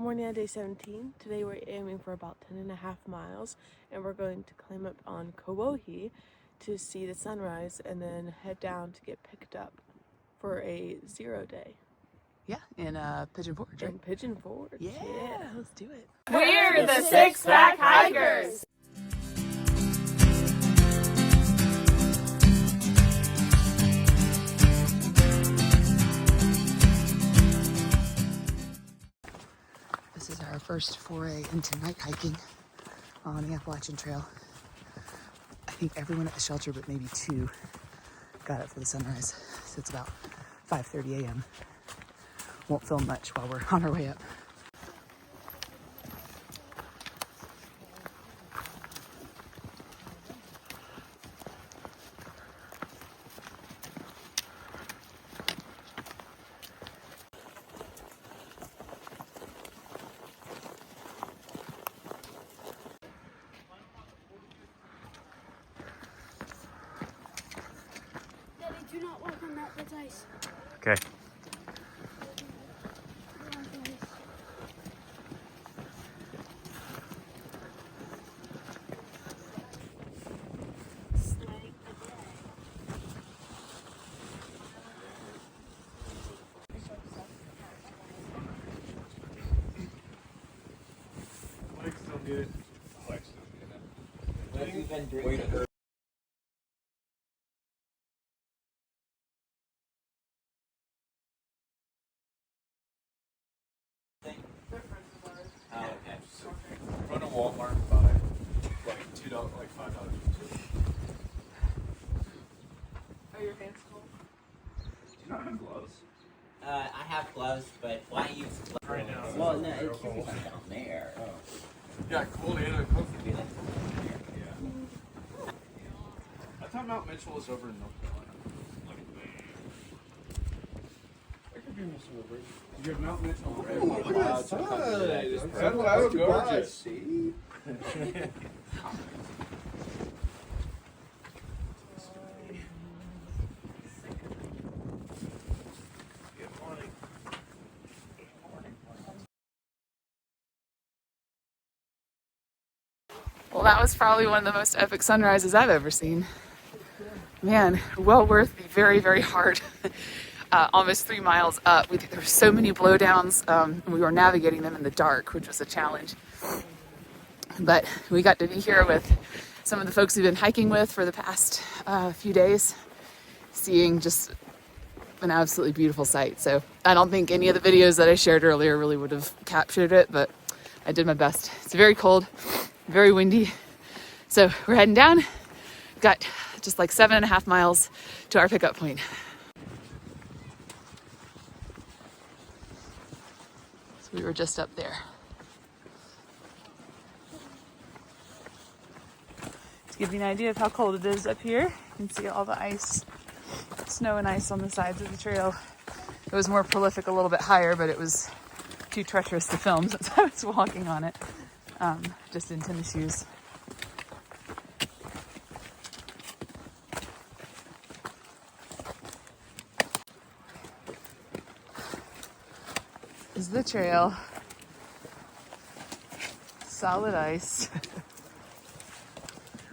California, day 17. Today we're aiming for about 10.5 miles, and we're going to climb up on Kuwohi to see the sunrise and then head down to get picked up for a 0 day. Yeah, in Pigeon Forge, right? In Pigeon Forge. Yeah, let's do it. We're the Six-Pack Hikers! This is our first foray into night hiking on the Appalachian Trail. I think everyone at the shelter but maybe 2 got up for the sunrise. So it's about 5:30 a.m. Won't film much while we're on our way up. Daddy, do not walk on that, that's ice. Okay. Run a Walmart and buy like $2, like $5. Are your hands cold? Do you not have gloves? I have gloves, but why use gloves? Right now. Well, no, it should be down there. Oh. Yeah, cold and uncomfortable. Yeah. I thought Mount Mitchell was over in North Carolina. I could be misinformed. You have Mount Mitchell. Oh, look at that sun. That's gorgeous. See? Well, that was probably one of the most epic sunrises I've ever seen. Man, well worth the very, very hard, almost 3 miles up. There were so many blowdowns, and we were navigating them in the dark, which was a challenge. But we got to be here with some of the folks we've been hiking with for the past few days, seeing just an absolutely beautiful sight. So I don't think any of the videos that I shared earlier really would have captured it, but I did my best. It's very cold, very windy. So we're heading down. Got just like 7.5 miles to our pickup point. So we were just up there. To give you an idea of how cold it is up here, you can see all the ice, snow and ice on the sides of the trail. It was more prolific a little bit higher, but it was too treacherous to film since I was walking on it, just in tennis shoes. This is the trail. Solid ice.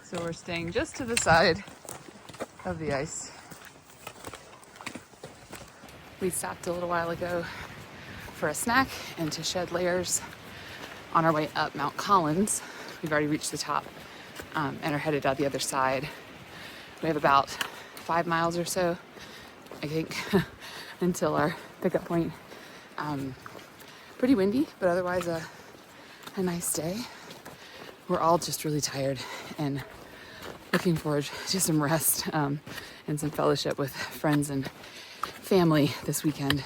So we're staying just to the side of the ice. We stopped a little while ago for a snack and to shed layers on our way up Mount Collins. We've already reached the top and are headed out the other side. We have about 5 miles or so, I think, until our pickup point. Pretty windy, but otherwise a nice day. We're all just really tired and looking forward to some rest and some fellowship with friends and family this weekend.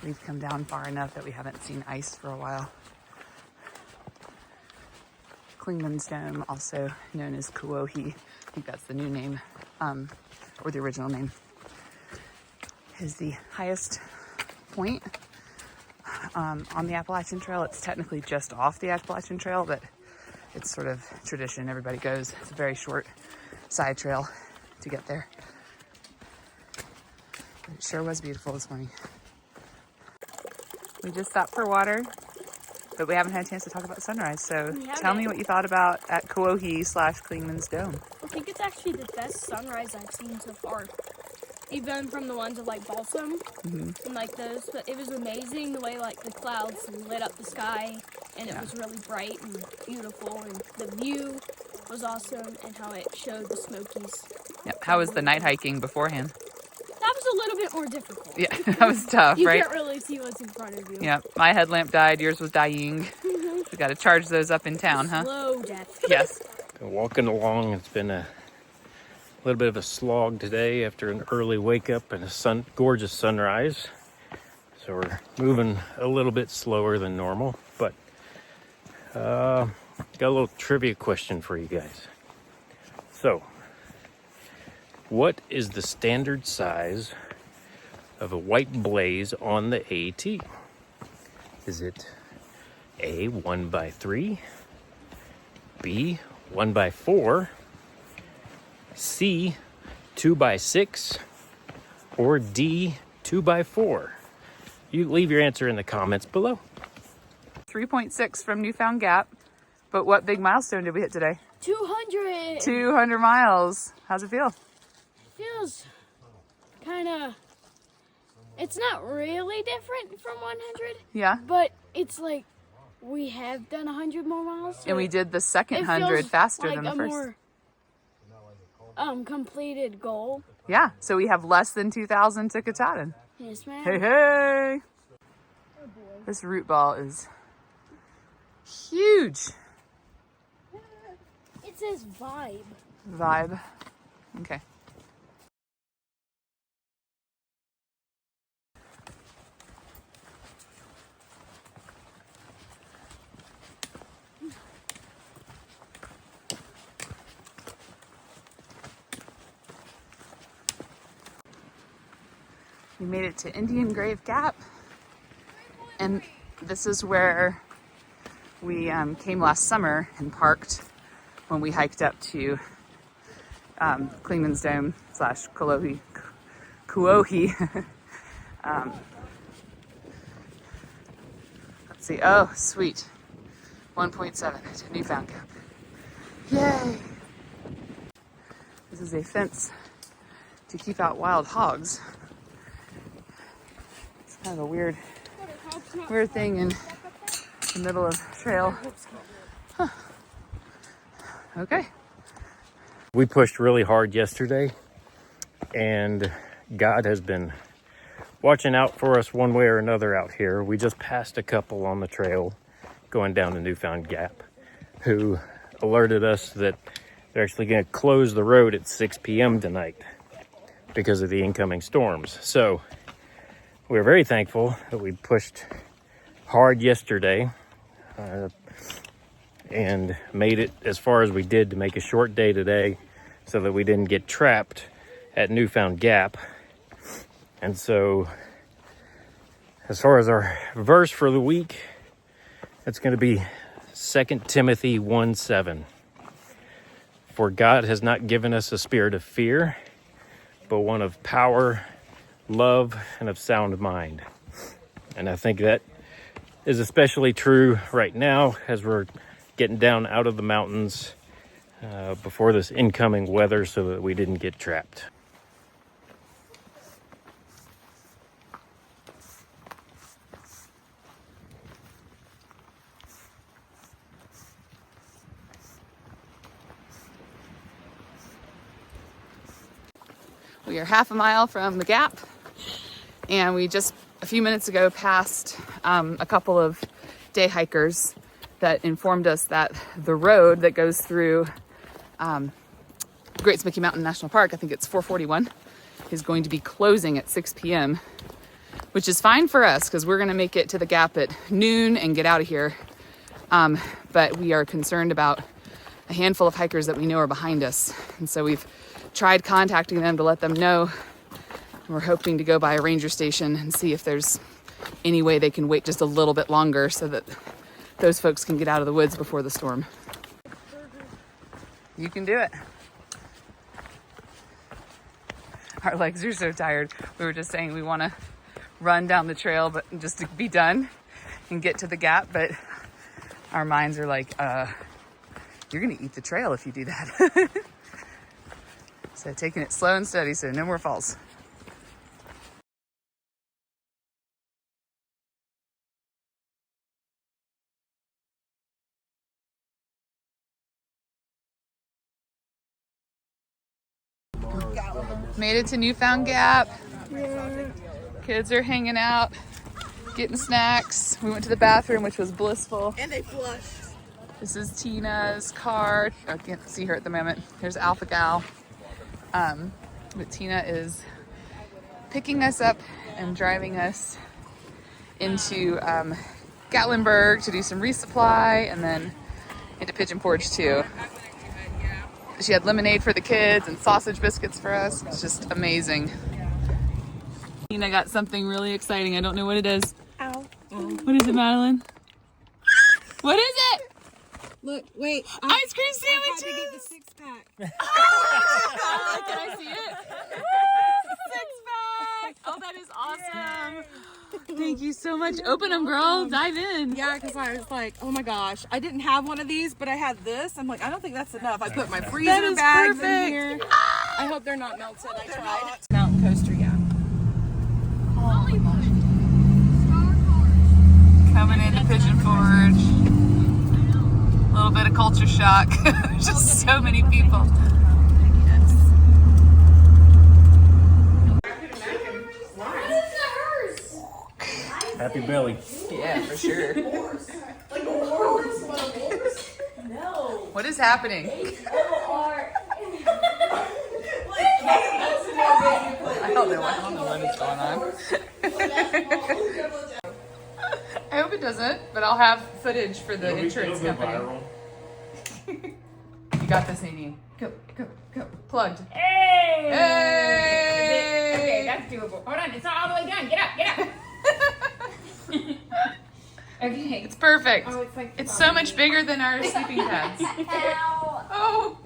We've come down far enough that we haven't seen ice for a while. Clingman's Dome, also known as Kuwohi, I think that's the new name, or the original name, is the highest point on the Appalachian Trail. It's technically just off the Appalachian Trail, but it's sort of tradition. Everybody goes. It's a very short side trail to get there. But it sure was beautiful this morning. We just stopped for water but we haven't had a chance to talk about the sunrise. So We tell me haven't. what you thought about at Kuwohi / Clingman's Dome. I think it's actually the best sunrise I've seen so far. Even from the ones of like Balsam and like those, but it was amazing the way like the clouds lit up the sky, and it was really bright and beautiful, and the view was awesome, and how it showed the Smokies. Yep. How was the night hiking beforehand? That was a little bit more difficult. Yeah, that was tough, You right? can't really see what's in front of you. Yeah, my headlamp died. Yours was dying. We got to charge those up in town, huh? Slow death. Yes. Been walking along. It's been a little bit of a slog today after an early wake up and a gorgeous sunrise. So we're moving a little bit slower than normal, but got a little trivia question for you guys. So, what is the standard size of a white blaze on the AT? Is it A, 1/3, B, 1/4, C, 2/6, or D, 2/4? You leave your answer in the comments below. 3.6 from Newfound Gap. But what big milestone did we hit today? 200. 200 miles. How's it feel? Feels kind of. It's not really different from 100, Yeah. but it's like we have done 100 more miles. So And we did the second it 100 feels faster like than the a first. more completed goal. Yeah. So we have less than 2,000 to Katahdin. Yes, ma'am. Hey, hey. This root ball is huge. It says vibe. Vibe. Okay. We made it to Indian Grave Gap, and this is where we came last summer and parked when we hiked up to Clingman's Dome / Kuwohi. Let's see. Oh, sweet. 1.7 to Newfound Gap. Yay! This is a fence to keep out wild hogs. It's kind of a weird thing in the middle of trail. Huh. Okay. We pushed really hard yesterday, and God has been watching out for us one way or another out here. We just passed a couple on the trail going down to Newfound Gap who alerted us that they're actually going to close the road at 6 p.m. tonight because of the incoming storms. So we're very thankful that we pushed hard yesterday and made it as far as we did to make a short day today so that we didn't get trapped at Newfound Gap. And so as far as our verse for the week, it's going to be 2 Timothy 1:7. For God has not given us a spirit of fear, but one of power, love, and of sound mind. And I think that is especially true right now as we're getting down out of the mountains before this incoming weather so that we didn't get trapped. We are half a mile from the gap, and we just a few minutes ago passed a couple of day hikers that informed us that the road that goes through Great Smoky Mountain National Park, I think it's 441, is going to be closing at 6 p.m., which is fine for us because we're going to make it to the gap at noon and get out of here. But we are concerned about a handful of hikers that we know are behind us. And so we've tried contacting them to let them know. And we're hoping to go by a ranger station and see if there's any way they can wait just a little bit longer so that those folks can get out of the woods before the storm. You can do it. Our legs are so tired. We were just saying we want to run down the trail, but just to be done and get to the gap. But our minds are like, you're gonna eat the trail if you do that. So taking it slow and steady, so no more falls. Made it to Newfound Gap. Kids are hanging out, getting snacks. We went to the bathroom, which was blissful. And they flushed. This is Tina's car. I can't see her at the moment. Here's Alpha Gal. But Tina is picking us up and driving us into Gatlinburg to do some resupply, and then into Pigeon Forge too. She had lemonade for the kids and sausage biscuits for us. It's just amazing. Tina got something really exciting. I don't know what it is. Ow. What is it, Madeline? What is it? Look, wait. Ice cream I had to sandwiches! get the six-pack. Can I see it? Six pack! Oh, that is awesome. Thank you so much. Open them, girl. Dive in. Yeah, because I was like, oh my gosh, I didn't have one of these, but I had this. I'm like, I don't think that's enough. I put my freezer is bags perfect. in here. I hope they're not melted. I tried. Mountain coaster, yeah. Coming into Pigeon Forge. A little bit of culture shock. Just so many people. Happy belly. Yeah, for sure. What is happening? I don't know what is going on. I hope it doesn't, but I'll have footage for the insurance company. You got this, Nadine. Go, go, go. Plugged. Hey! Hey! Okay, that's doable. Hold on, it's not all the way done. Get up, get up. Okay. It's perfect. Oh, it's like It's so much bigger than our sleeping pads. Oh.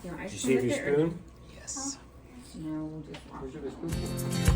Did you see your spoon? Yes. No, we'll just wash it.